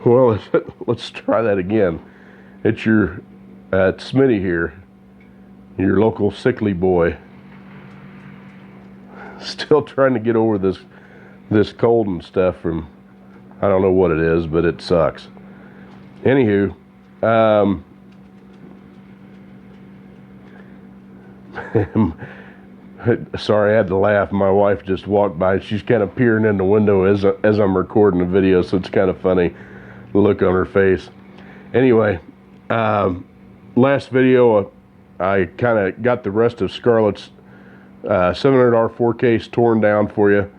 Well, let's try that again. It's your Smitty here, your local sickly boy. Still trying to get over this cold and stuff from, I don't know what it is, but it sucks. Anywho, sorry, I had to laugh. My wife just walked by. She's kind of peering in the window as I'm recording the video, so it's kind of funny, the look on her face. Anyway, last video, I kind of got the rest of Scarlet's 700R4 case torn down for you.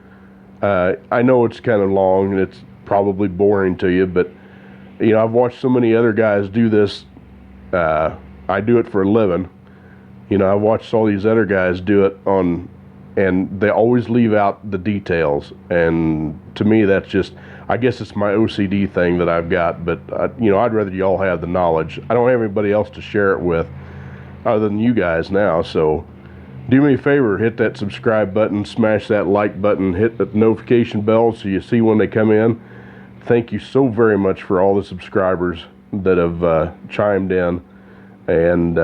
I know it's kind of long and it's probably boring to you, but you know, I've watched so many other guys do this. I do it for a living. You know, I've watched all these other guys do it and they always leave out the details. And to me, that's just, I guess it's my OCD thing that I've got, but you know, I'd rather you all have the knowledge. I don't have anybody else to share it with other than you guys now. So do me a favor, hit that subscribe button, smash that like button, hit the notification bell so you see when they come in. Thank you so very much for all the subscribers that have chimed in and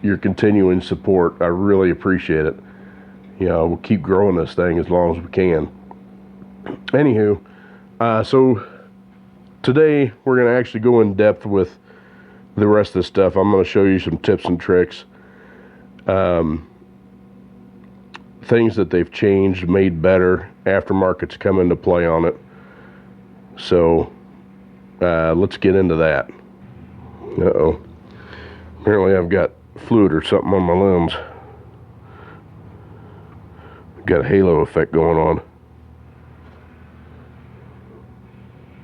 your continuing support. I really appreciate it. You know, we'll keep growing this thing as long as we can. Anywho, so today we're going to actually go in depth with the rest of this stuff. I'm going to show you some tips and tricks, things that they've changed, made better, aftermarket's come into play on it. So let's get into that. Uh-oh. Apparently I've got fluid or something on my lens. Got a halo effect going on.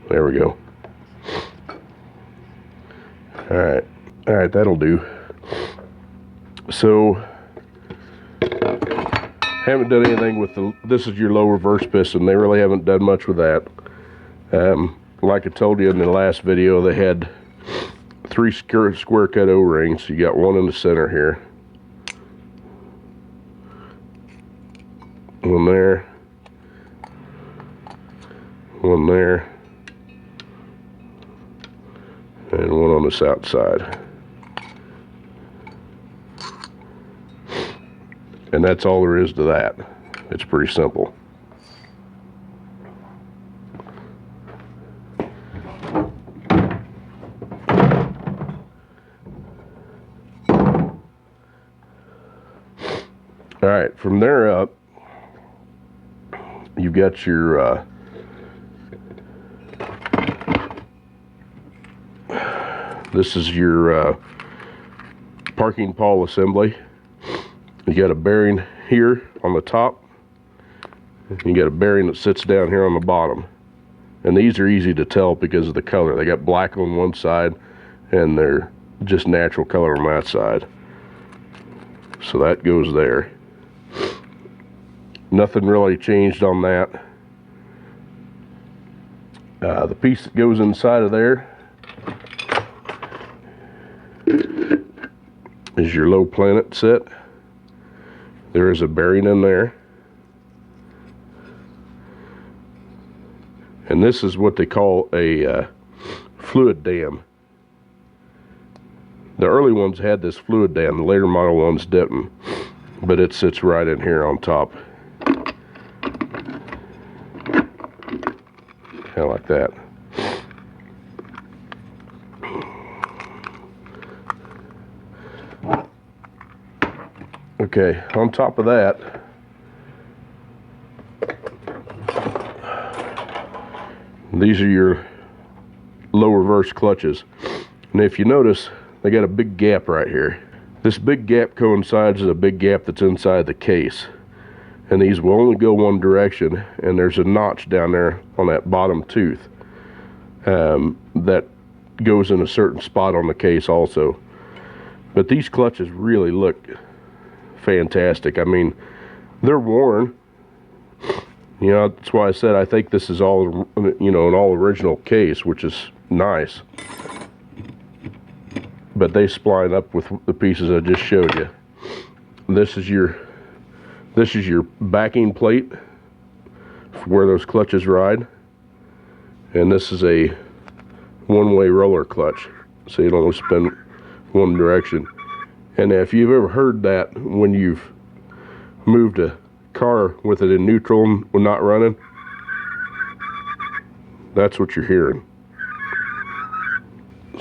There we go. Alright, that'll do. So, haven't done anything with this is your low reverse piston. They really haven't done much with that. Like I told you in the last video, they had 3 square cut O-rings. You got one in the center here. One there. One there. And one on this outside. And that's all there is to that. It's pretty simple. Alright, from there up, you've got your this is your parking pawl assembly. You got a bearing here on the top. You got a bearing that sits down here on the bottom. And these are easy to tell because of the color. They got black on one side and they're just natural color on that side. So that goes there. Nothing really changed on that. The piece that goes inside of there is your low planet set. There is a bearing in there. And this is what they call a fluid dam. The early ones had this fluid dam, the later model ones didn't. But it sits right in here on top. Kind of like that. Okay, on top of that, these are your low reverse clutches. And if you notice, they got a big gap right here. This big gap coincides with a big gap that's inside the case. And these will only go one direction, and there's a notch down there on that bottom tooth that goes in a certain spot on the case also. But these clutches really look fantastic. I mean, they're worn. You know, that's why I said I think this is all, you know, an all original case, which is nice. But they spline up with the pieces I just showed you. This is your backing plate for where those clutches ride. And this is a one-way roller clutch, so you don't only spin one direction. And if you've ever heard that when you've moved a car with it in neutral and not running, that's what you're hearing.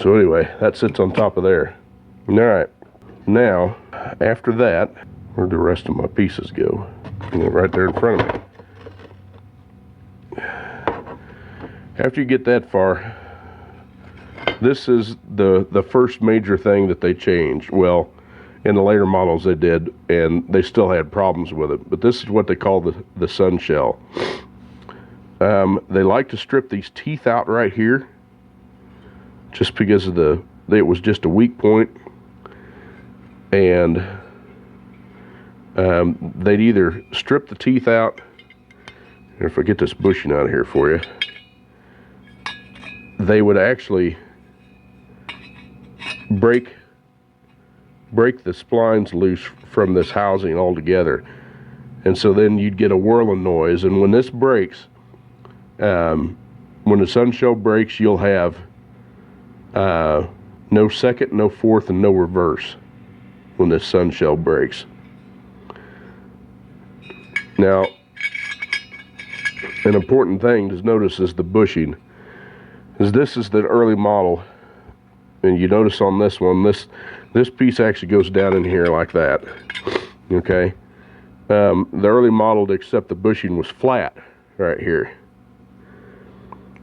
So anyway, that sits on top of there. Alright, now after that, where'd the rest of my pieces go? Right there in front of me. After you get that far, this is the first major thing that they changed. Well, in the later models they did, and they still had problems with it, but this is what they call the sun shell. They like to strip these teeth out right here, just because of it was just a weak point, and they'd either strip the teeth out, and if I get this bushing out of here for you, they would actually break the splines loose from this housing altogether, and so then you'd get a whirling noise. And when this breaks, when the sun shell breaks, you'll have no second, no fourth, and no reverse when this sun shell breaks. Now, an important thing to notice is the bushing. This is the early model, and you notice on this one, this piece actually goes down in here like that. Okay, the early model, except the bushing was flat right here.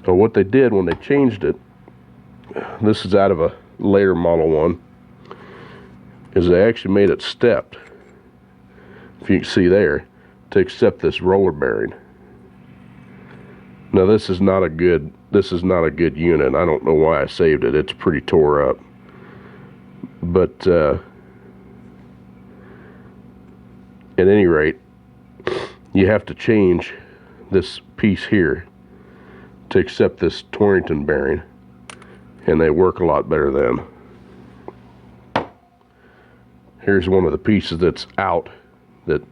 So what they did when they changed it, this is out of a later model one, is they actually made it stepped, if you can see there, to accept this roller bearing. Now this is not a good unit. I don't know why I saved it. It's pretty tore up. But at any rate, you have to change this piece here to accept this Torrington bearing, and they work a lot better then. Here's one of the pieces that's out that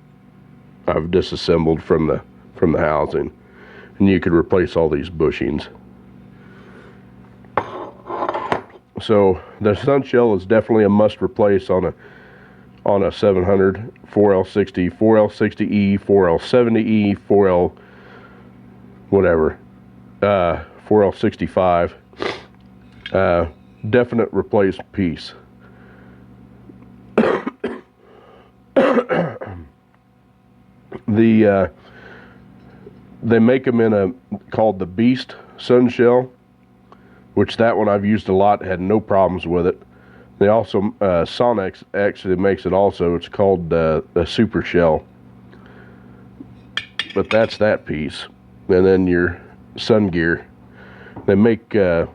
I've disassembled from the housing, and you could replace all these bushings. So the sun shell is definitely a must replace on a 700, 4L60, 4L60E, 4L70E, 4L whatever, 4L65. Definite replace piece. They make them in called the Beast sun shell, which that one I've used a lot, had no problems with it. They also, Sonex actually makes it also. It's called a super shell. But that's that piece. And then your sun gear. They make, one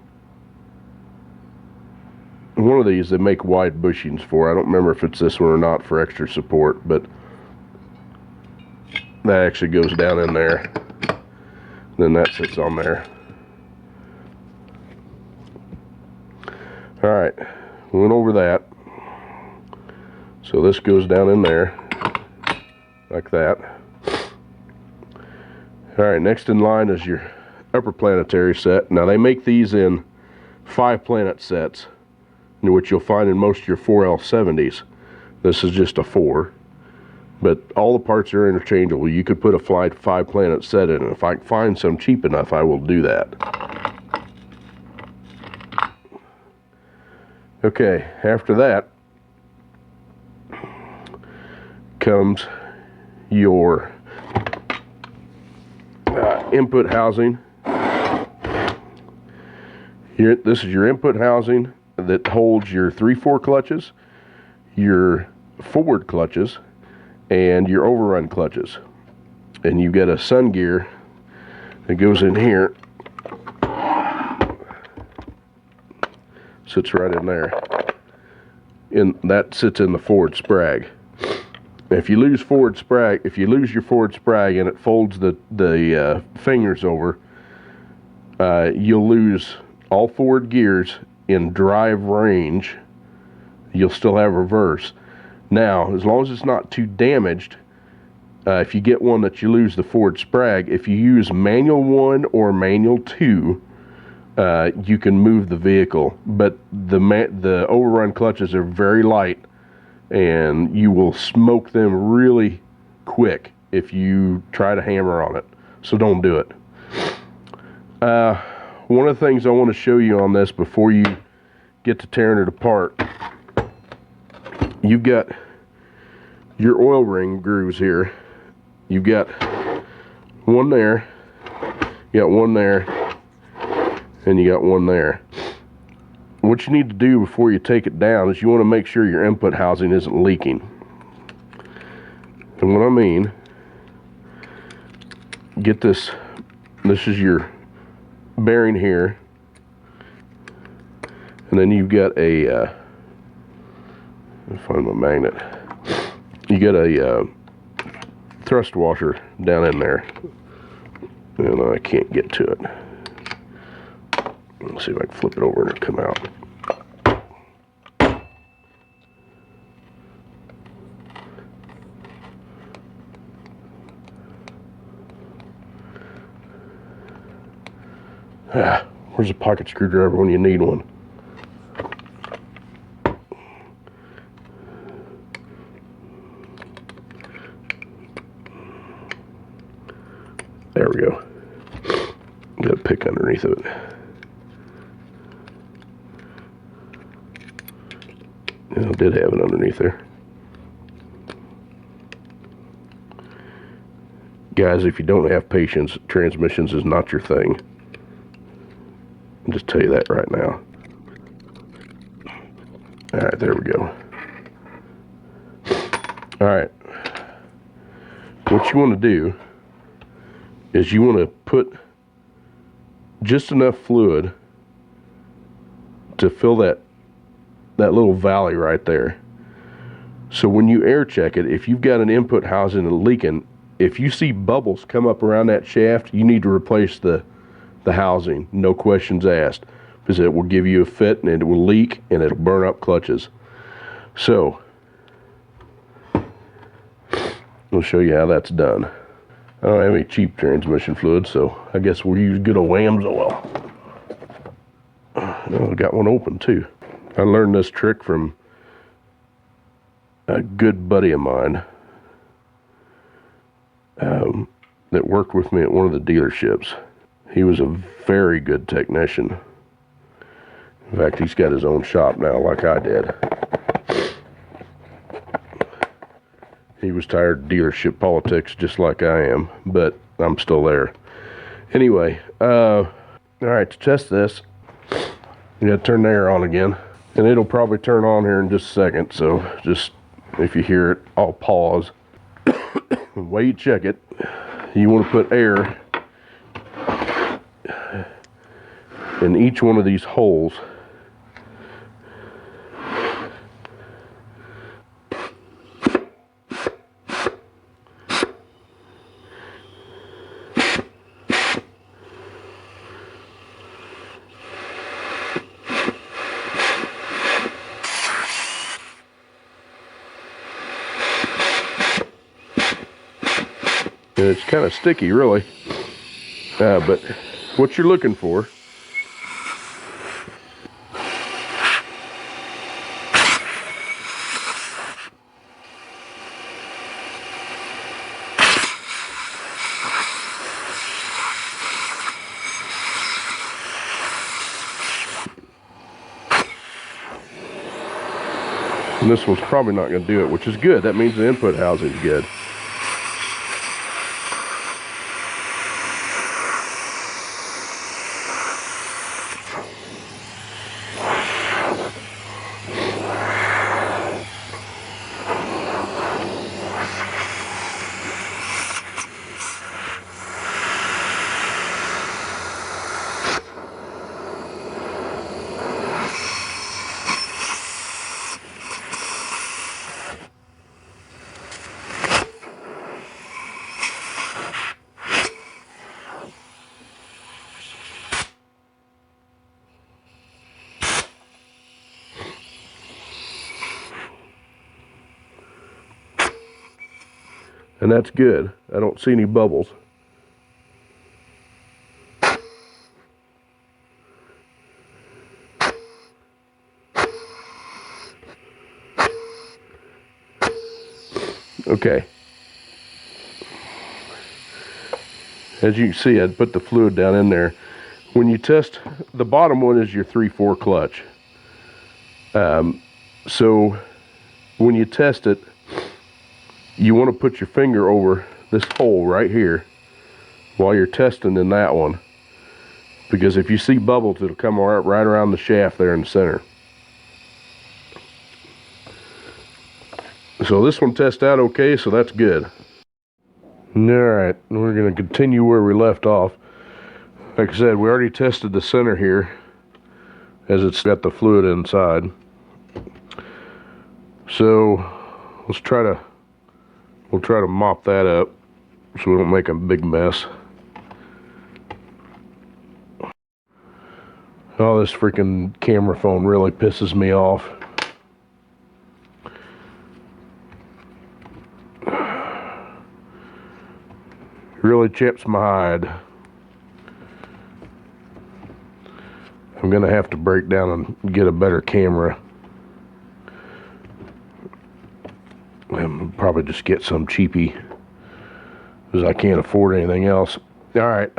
of these they make wide bushings for. I don't remember if it's this one or not for extra support, but that actually goes down in there. Then that sits on there. Alright, we went over that. So this goes down in there, like that. Alright, next in line is your upper planetary set. Now they make these in 5 planet sets, which you'll find in most of your 4L70s. This is just a 4. But all the parts are interchangeable. You could put a 5 planet set in, and if I can find some cheap enough, I will do that. Okay, after that comes your input housing. This is your input housing that holds your 3/4 clutches, your forward clutches, and your overrun clutches. And you get a sun gear that goes in here, sits right in there, and that sits in the forward sprag. If you lose your forward sprag and it folds the fingers over, you'll lose all forward gears in drive range. You'll still have reverse. Now, as long as it's not too damaged, if you get one that you lose the forward sprag, if you use manual 1 or manual 2, you can move the vehicle. But the overrun clutches are very light, and you will smoke them really quick if you try to hammer on it. So don't do it. One of the things I want to show you on this before you get to tearing it apart, you've got your oil ring grooves here. You've got one there, you got one there, and you got one there. What you need to do before you take it down is you want to make sure your input housing isn't leaking. And what I mean, get this is your bearing here, and then you've got a let me find my magnet. You got a thrust washer down in there, and I can't get to it. Let's see if I can flip it over and it'll come out. Where's a pocket screwdriver when you need one? There we go. Got a pick underneath of it. Yeah, I did have it underneath there. Guys, if you don't have patience, transmissions is not your thing. I'll just tell you that right now. Alright, there we go. Alright. What you want to do is you want to put just enough fluid to fill that little valley right there. So when you air check it, if you've got an input housing and leaking, if you see bubbles come up around that shaft, you need to replace the housing, no questions asked, because it will give you a fit and it will leak and it'll burn up clutches. So I'll show you how that's done. I don't have any cheap transmission fluid, so I guess we'll use good old Wham's oil. Oh, I got one open too. I learned this trick from a good buddy of mine that worked with me at one of the dealerships. He was a very good technician. In fact, he's got his own shop now, like I did. He was tired of dealership politics just like I am, but I'm still there. Anyway, all right, to test this, you gotta turn the air on again. And it'll probably turn on here in just a second, so just, if you hear it, I'll pause. The way you check it, you want to put air in each one of these holes. And it's kind of sticky, really, but what you're looking for and this one's probably not going to do it, which is good. That means the input housing's good. And that's good. I don't see any bubbles. Okay. As you can see, I'd put the fluid down in there. When you test, the bottom one is your 3/4 clutch. So when you test it, you want to put your finger over this hole right here while you're testing in that one. Because if you see bubbles, it'll come right around the shaft there in the center. So this one tests out okay, so that's good. Alright, we're going to continue where we left off. Like I said, we already tested the center here, as it's got the fluid inside. So we'll try to mop that up so we don't make a big mess. Oh, this freaking camera phone really pisses me off. Really chips my hide. I'm gonna have to break down and get a better camera. And probably just get some cheapy, because I can't afford anything else. Alright,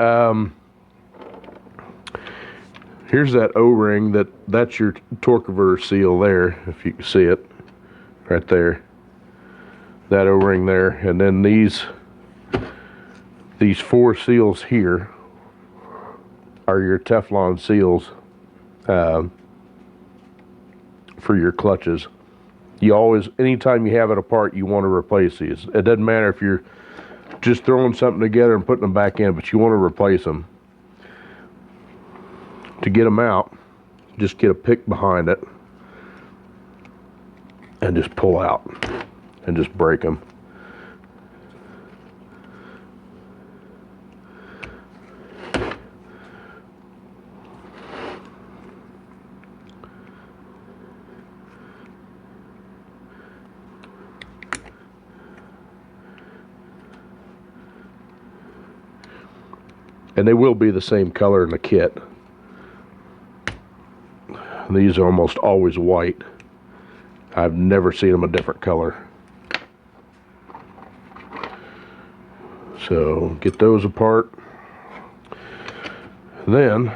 here's that O-ring, that's your torque converter seal there, if you can see it. Right there. That O-ring there. And then these 4 seals here are your Teflon seals for your clutches. You always, anytime you have it apart, you want to replace these. It doesn't matter if you're just throwing something together and putting them back in, but you want to replace them. To get them out, just get a pick behind it and just pull out and just break them. And they will be the same color in the kit. These are almost always white. I've never seen them a different color. So get those apart. Then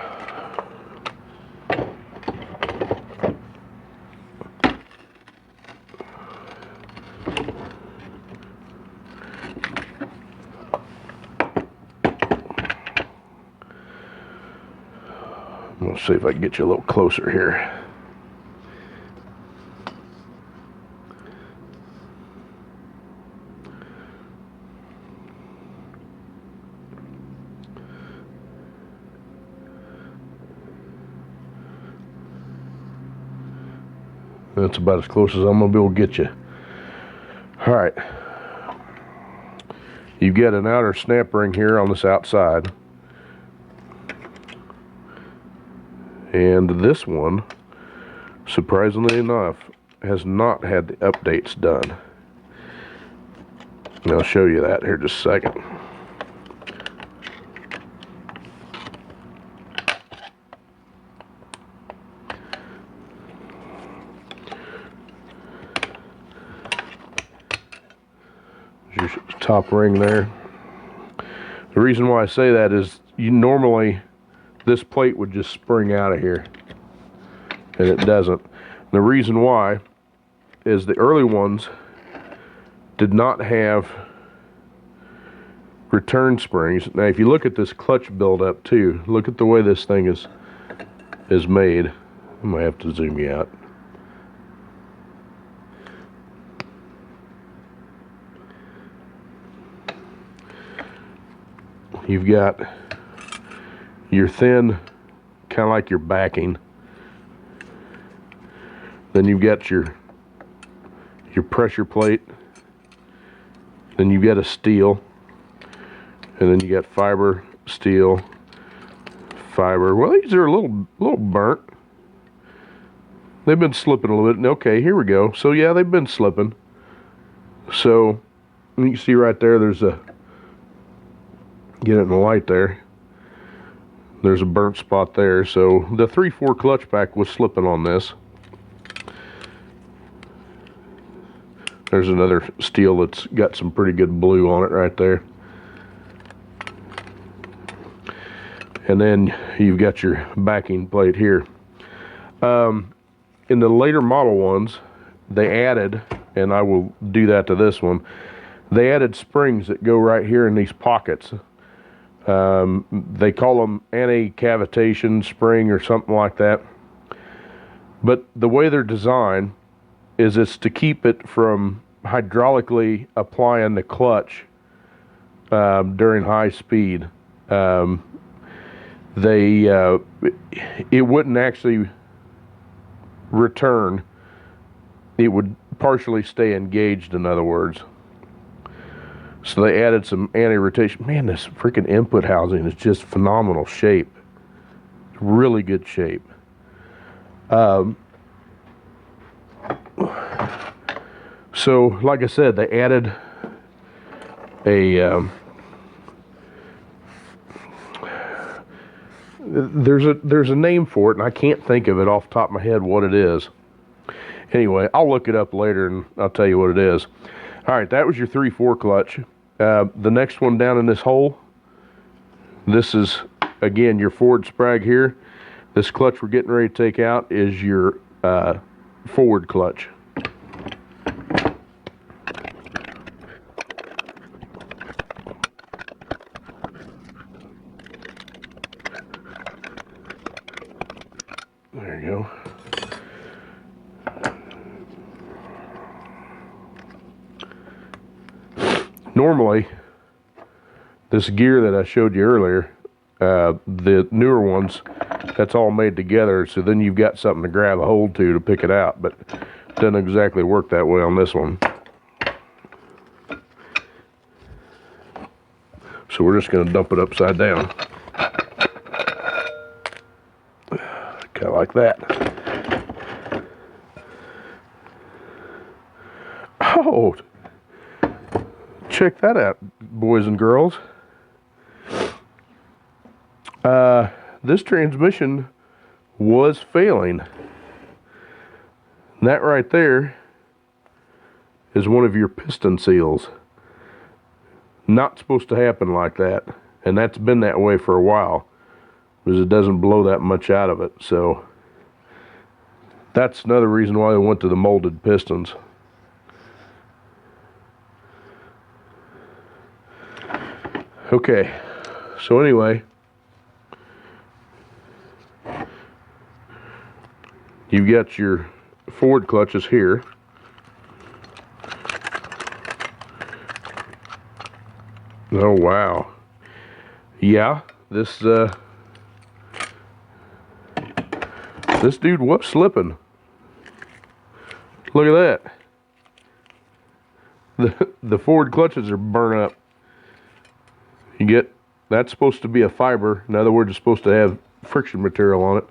let's see if I can get you a little closer here. That's about as close as I'm going to be able to get you. Alright. You've got an outer snap ring here on this outside. And this one, surprisingly enough, has not had the updates done. And I'll show you that here in just a second. There's your top ring there. The reason why I say that is you normally, this plate would just spring out of here, and it doesn't. The reason why is the early ones did not have return springs. Now if you look at this clutch buildup too, look at the way this thing is made. I might have to zoom you out. You've got your thin, kind of like your backing. Then you've got your pressure plate. Then you've got a steel. And then you got fiber, steel, fiber. Well, these are a little burnt. They've been slipping a little bit. Okay, here we go. So yeah, they've been slipping. So you can see right there, there's a, get it in the light there. There's a burnt spot there. So the 3/4 clutch pack was slipping on this. There's another steel that's got some pretty good blue on it right there. And then you've got your backing plate here. In the later model ones, they added, and I will do that to this one, they added springs that go right here in these pockets. They call them anti-cavitation spring or something like that. But the way they're designed is it's to keep it from hydraulically applying the clutch during high speed. It wouldn't actually return. It would partially stay engaged, in other words. So they added some anti-rotation. Man, this freaking input housing is just phenomenal shape. Really good shape. So, like I said, they added a there's a name for it, and I can't think of it off the top of my head what it is. Anyway, I'll look it up later and I'll tell you what it is. All right, that was your 3/4 clutch. The next one down in this hole, this is, again, your forward sprag here. This clutch we're getting ready to take out is your forward clutch. There you go. Normally, this gear that I showed you earlier, the newer ones, that's all made together, so then you've got something to grab a hold to pick it out, but it doesn't exactly work that way on this one. So we're just going to dump it upside down. Kind of like that. Oh! Check that out, boys and girls. This transmission was failing. And that right there is one of your piston seals. Not supposed to happen like that. And that's been that way for a while, because it doesn't blow that much out of it. So that's another reason why they went to the molded pistons. Okay, so anyway, you've got your forward clutches here. Oh wow. Yeah, this dude was slipping. Look at that. The forward clutches are burnt up. You get, that's supposed to be a fiber. In other words, it's supposed to have friction material on it.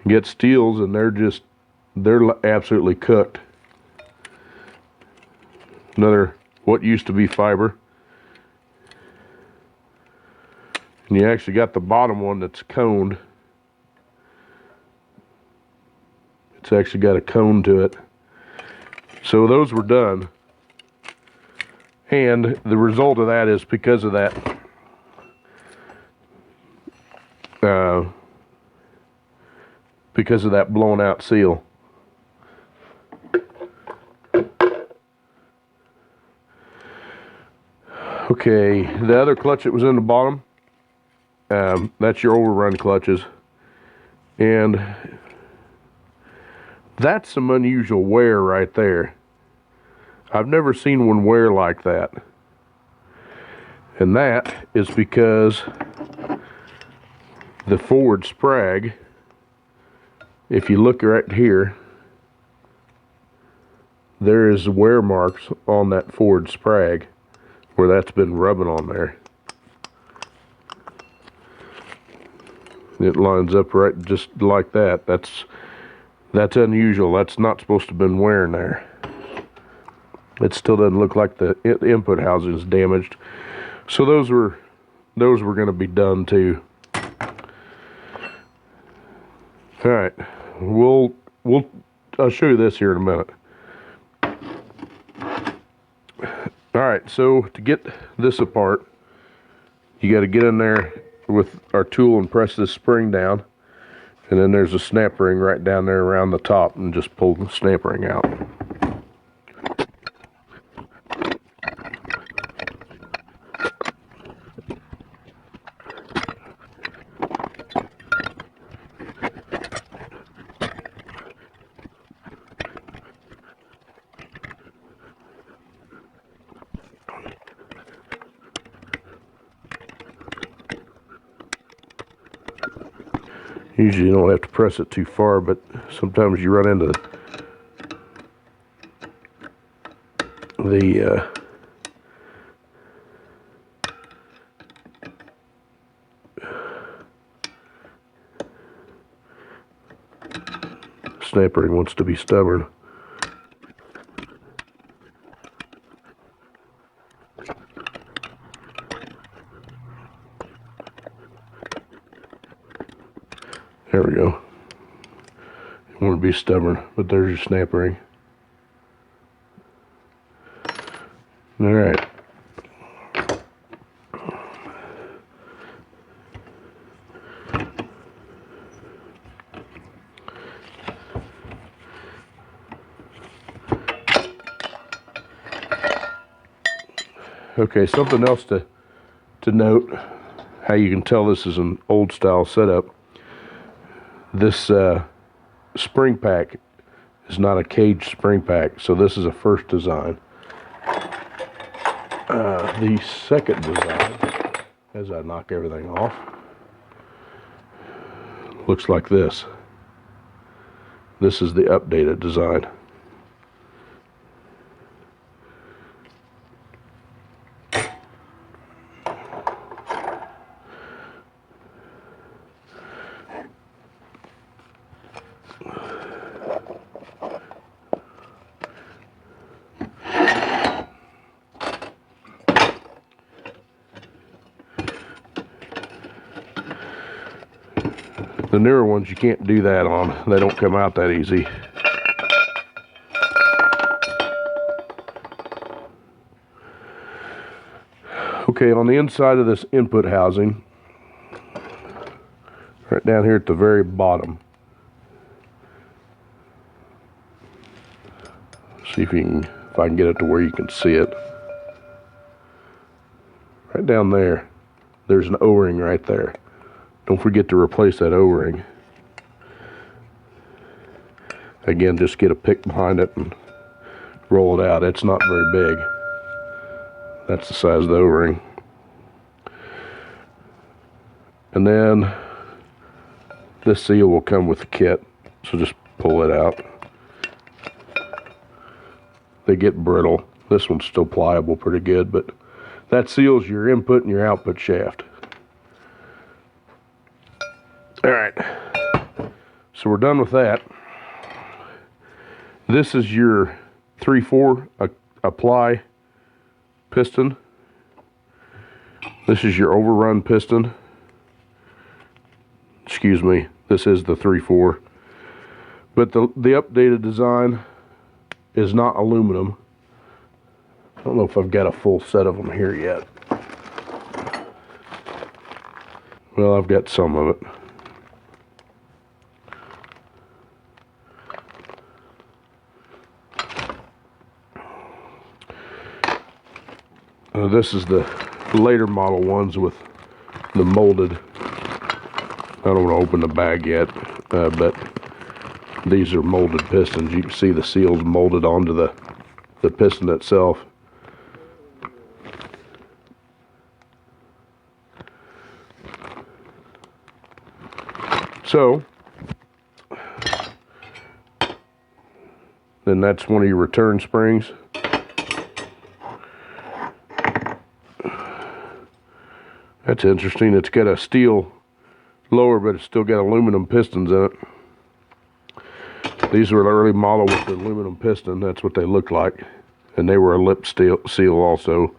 You get steels and they're absolutely cooked. Another, what used to be fiber. And you actually got the bottom one that's coned. It's actually got a cone to it. So those were done. And the result of that is because of that blown out seal. Okay, the other clutch that was in the bottom, that's your overrun clutches. And that's some unusual wear right there. I've never seen one wear like that. And that is because the forward sprag, if you look right here, there is wear marks on that forward sprag where that's been rubbing on there. It lines up right just like that. That's unusual. That's not supposed to have been wearing there. It still doesn't look like the input housing is damaged. So those were going to be done too. All right, I'll show you this here in a minute. Alright, so to get this apart, you got to get in there with our tool and press this spring down. And then there's a snap ring right down there around the top, and just pull the snap ring out. Usually you don't have to press it too far, but sometimes you run into the snap ring wants to be stubborn. There we go. You want to be stubborn, but there's your snap ring. All right. Okay, something else to note, how you can tell this is an old style setup. This spring pack is not a cage spring pack, so this is a first design. The second design, as I knock everything off, looks like this. This is the updated design. The newer ones you can't do that on. They don't come out that easy. Okay, on the inside of this input housing, right down here at the very bottom, see if I can get it to where you can see it. Right down there, there's an O-ring right there. Don't forget to replace that O-ring. Again, just get a pick behind it and roll it out. It's not very big. That's the size of the O-ring. And then this seal will come with the kit, so just pull it out. They get brittle. This one's still pliable pretty good, but that seals your input and your output shaft. Alright, so we're done with that. This is your 3/4 apply piston. This is your overrun piston. Excuse me, this is the 3/4. But the updated design is not aluminum. I don't know if I've got a full set of them here yet. Well, I've got some of it. This is the later model ones with the molded. I don't want to open the bag yet, but these are molded pistons. You can see the seals molded onto the piston itself. So, then that's one of your return springs. That's interesting. It's got a steel lower, but it's still got aluminum pistons in it. These were the early model with the aluminum piston. That's what they looked like. And they were a lip seal also.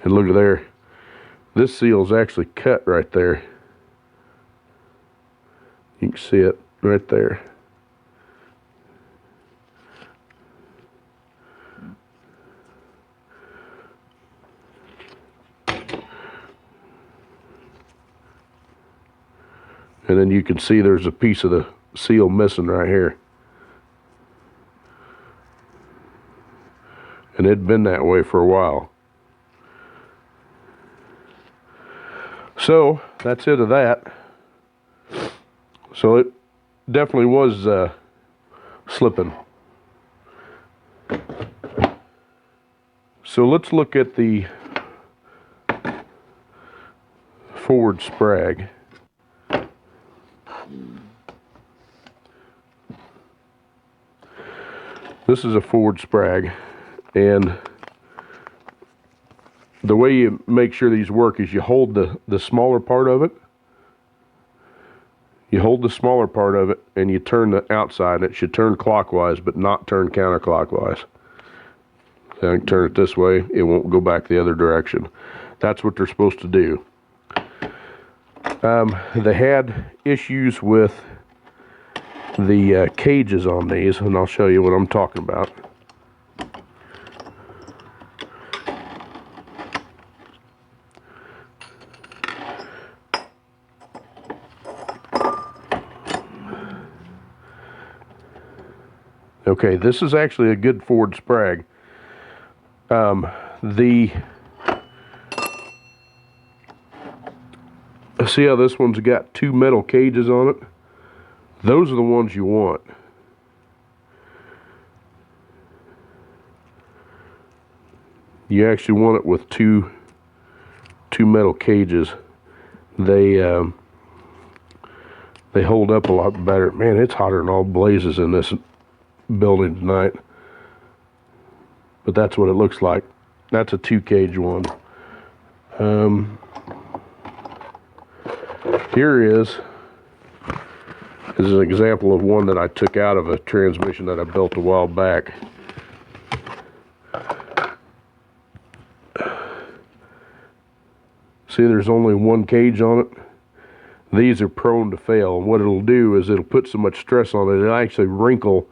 And look at there. This seal is actually cut right there. You can see it right there. And then you can see there's a piece of the seal missing right here. And it'd been that way for a while. So that's it of that. So it definitely was slipping. So let's look at the forward sprag. This is a forward sprag, and the way you make sure these work is you hold the smaller part of it. You hold the smaller part of it and you turn the outside, and it should turn clockwise but not turn counterclockwise. So I can turn it this way, it won't go back the other direction. That's what they're supposed to do. They had issues with the cages on these, and I'll show you what I'm talking about. Okay, this is actually a good forward sprag. See how this one's got two metal cages on it? Those are the ones you want. You actually want it with two metal cages. They hold up a lot better. Man, it's hotter than all blazes in this building tonight. But that's what it looks like. That's a 2-cage one. Here is an example of one that I took out of a transmission that I built a while back. See, there's only one cage on it. These are prone to fail, and what it'll do is it'll put so much stress on it, it'll actually wrinkle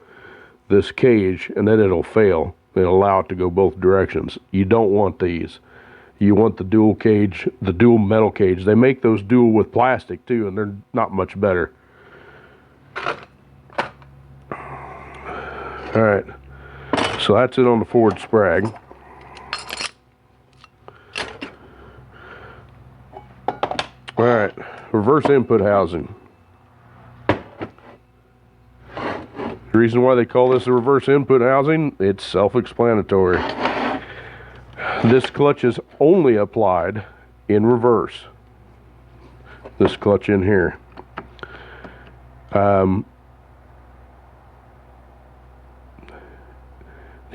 this cage, and then it'll fail. It'll allow it to go both directions. You don't want these. You want the dual cage, the dual metal cage. They make those dual with plastic too, and they're not much better. Alright, so that's it on the forward sprag. Alright, reverse input housing. The reason why they call this a reverse input housing, it's self-explanatory. This clutch is only applied in reverse. This clutch in here. The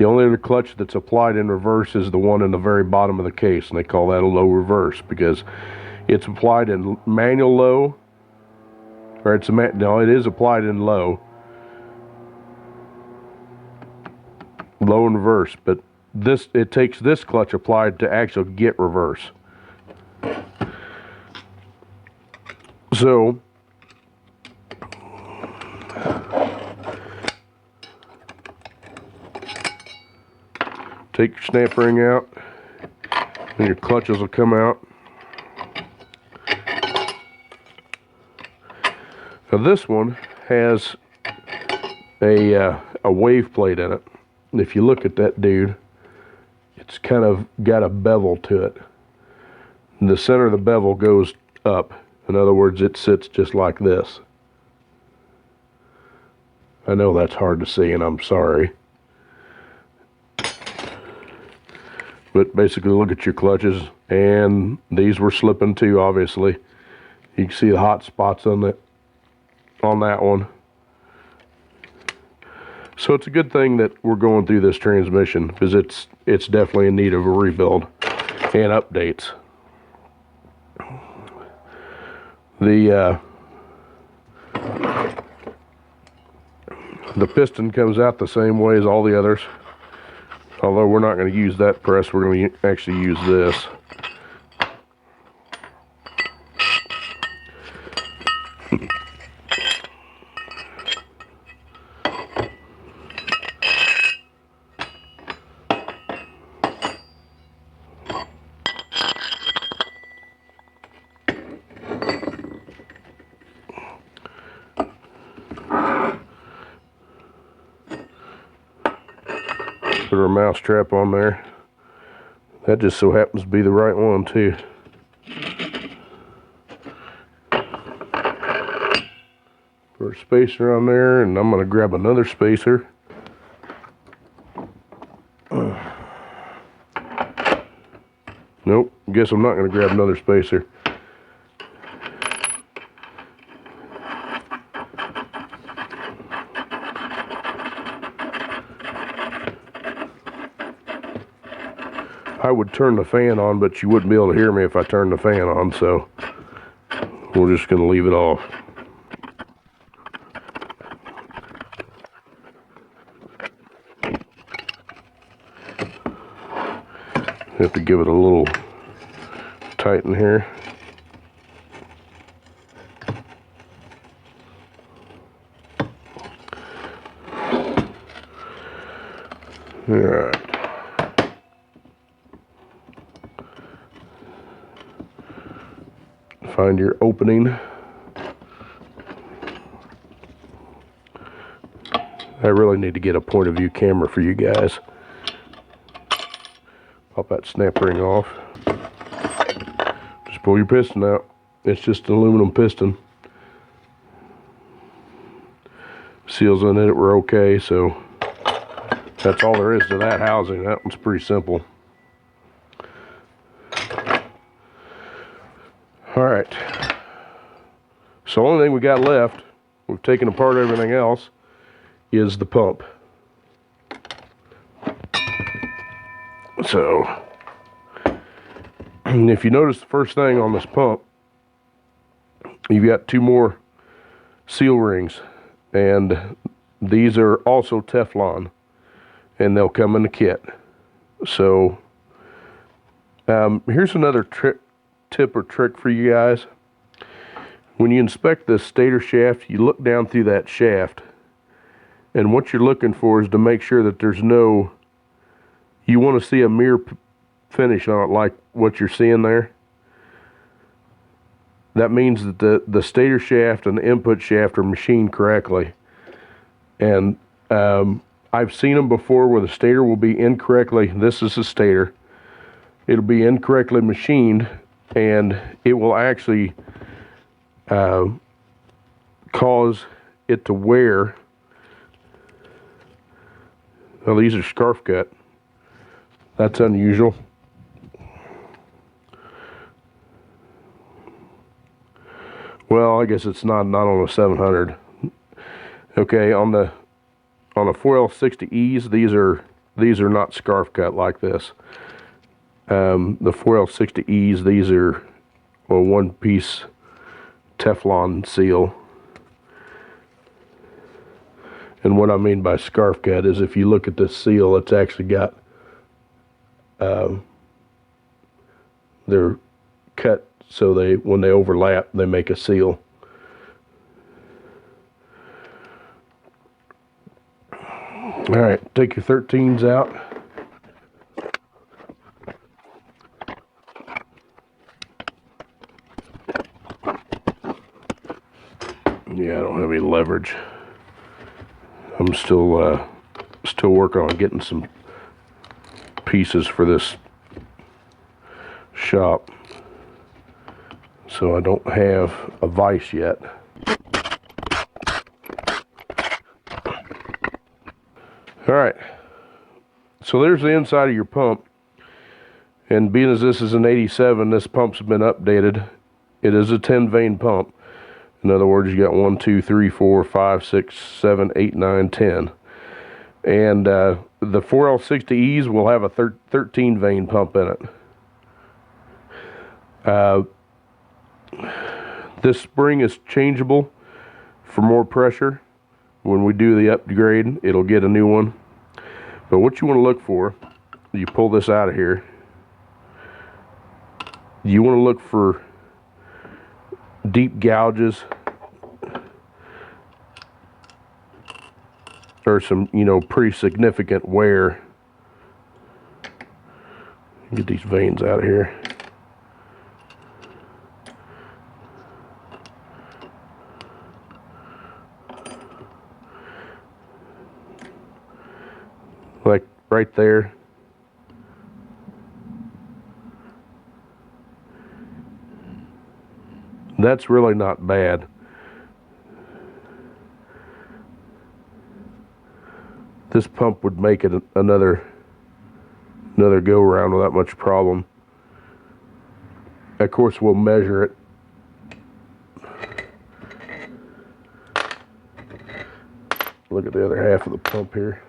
only other clutch that's applied in reverse is the one in the very bottom of the case, and they call that a low reverse because it's applied in manual low, or no, it is applied in low and reverse, but it takes this clutch applied to actually get reverse. So take your snap ring out, and your clutches will come out. Now this one has a wave plate in it. And if you look at that dude, it's kind of got a bevel to it. And the center of the bevel goes up. In other words, it sits just like this. I know that's hard to see, and I'm sorry. But basically, look at your clutches, and these were slipping too, obviously. You can see the hot spots on that one. So it's a good thing that we're going through this transmission, because it's definitely in need of a rebuild and updates. The piston comes out the same way as all the others. Although we're not going to use that press, we're going to actually use this. Put our mouse trap on there. That just so happens to be the right one too. Put a spacer on there, and I'm going to grab another spacer. Nope, guess I'm not going to grab another spacer. I would turn the fan on, but you wouldn't be able to hear me if I turned the fan on, so we're just going to leave it off. Have to give it a little tighten here. All right. Find your opening. I really need to get a point of view camera for you guys. Pop that snap ring off. Just pull your piston out. It's just an aluminum piston. Seals on it were okay, so that's all there is to that housing. That one's pretty simple. Alright, so the only thing we got left, we've taken apart everything else, is the pump. So, if you notice the first thing on this pump, you've got two more seal rings, and these are also Teflon, and they'll come in the kit. So, here's another tip or trick for you guys. When you inspect the stator shaft, you look down through that shaft, and what you're looking for is to make sure that there's no, you want to see a mirror finish on it like what you're seeing there. That means that the stator shaft and the input shaft are machined correctly. And I've seen them before where the stator will be incorrectly, this is the stator, it'll be incorrectly machined, and it will actually cause it to wear. Now these are scarf cut. That's unusual. Well, I guess it's not on a 700. Okay, on the 4L60Es, these are not scarf cut like this. The 4L60Es, these are a one-piece Teflon seal. And what I mean by scarf cut is if you look at this seal, it's actually got, they're cut so when they overlap, they make a seal. All right, take your 13s out. Yeah, I don't have any leverage. I'm still working on getting some pieces for this shop, so I don't have a vise yet. All right, so there's the inside of your pump, and being as this is an 87, this pump's been updated. It is a 10 vein pump. In other words, you got 1, 2, 3, 4, 5, 6, 7, 8, 9, 10. And the 4L60Es will have a 13 vein pump in it. This spring is changeable for more pressure. When we do the upgrade, it'll get a new one. But what you want to look for you pull this out of here, you want to look for deep gouges or some, you know, pretty significant wear. Get these veins out of here. Like right there. That's really not bad. This pump would make it another go around without much problem. Of course, we'll measure it. Look at the other half of the pump here.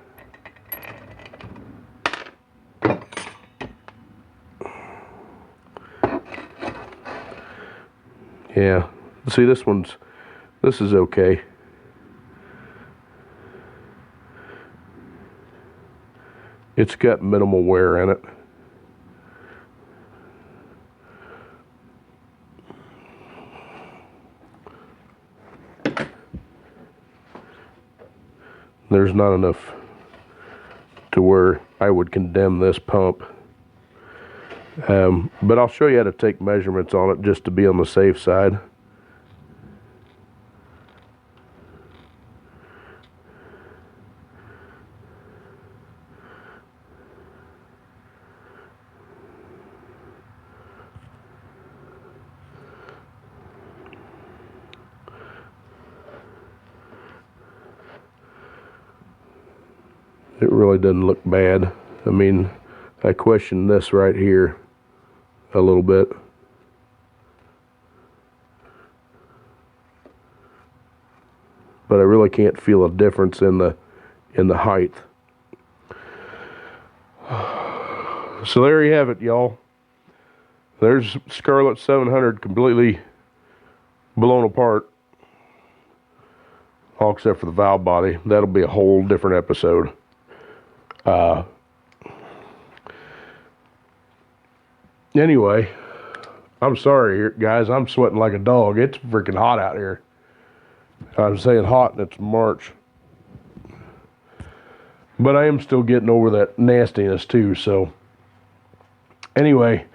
Yeah, see, this is okay. It's got minimal wear in it. There's not enough to where I would condemn this pump. But I'll show you how to take measurements on it just to be on the safe side. It really doesn't look bad. I mean, I question this right here a little bit. But I really can't feel a difference in the height. So there you have it, y'all. There's Scarlett 700 completely blown apart. All except for the valve body. That'll be a whole different episode. Anyway, I'm sorry, guys. I'm sweating like a dog. It's freaking hot out here. I'm saying hot, and it's March. But I am still getting over that nastiness, too. So, anyway,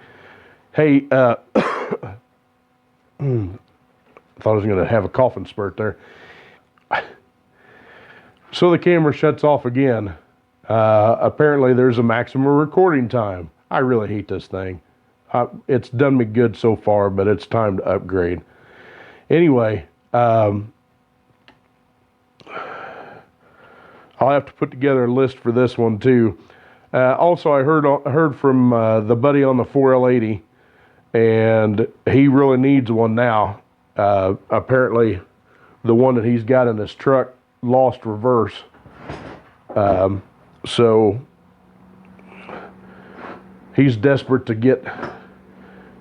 hey, thought I was going to have a coughing spurt there. So the camera shuts off again. Apparently, there's a maximum recording time. I really hate this thing. It's done me good so far, but it's time to upgrade. Anyway, I'll have to put together a list for this one too. Also, I heard from the buddy on the 4L80, and he really needs one now. Apparently, the one that he's got in his truck lost reverse. So he's desperate to get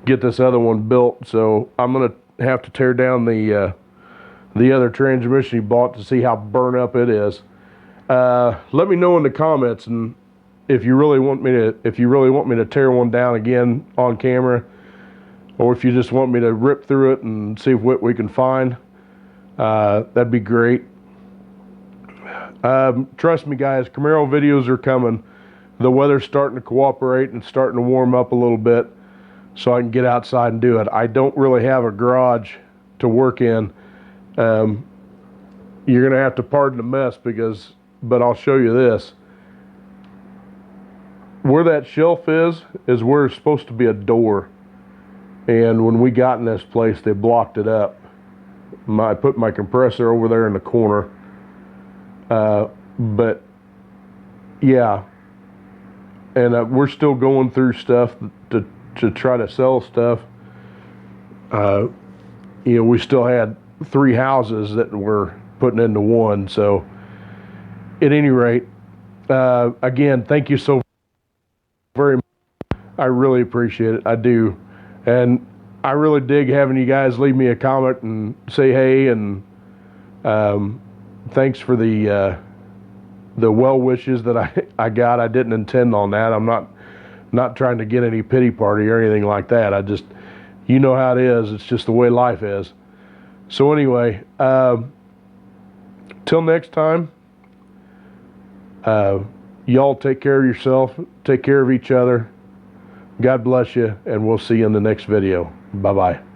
this other one built. So I'm gonna have to tear down the other transmission he bought to see how burnt up it is. Let me know in the comments, and if you really want me to tear one down again on camera, or if you just want me to rip through it and see what we can find, that'd be great. Trust me, guys, Camaro videos are coming. The weather's starting to cooperate and it's starting to warm up a little bit, so I can get outside and do it. I don't really have a garage to work in. You're gonna have to pardon the mess, but I'll show you this. Where that shelf is where it's supposed to be a door. And when we got in this place, they blocked it up. I put my compressor over there in the corner. But yeah, and we're still going through stuff to try to sell stuff. You know, we still had 3 houses that we're putting into one. So at any rate, again, thank you so very much. I really appreciate it. I do. And I really dig having you guys leave me a comment and say hey, and thanks for the well wishes that I got. I didn't intend on that. I'm not Not trying to get any pity party or anything like that. I just, you know how it is. It's just the way life is. So anyway, till next time, y'all take care of yourself, take care of each other. God bless you, and we'll see you in the next video. Bye-bye.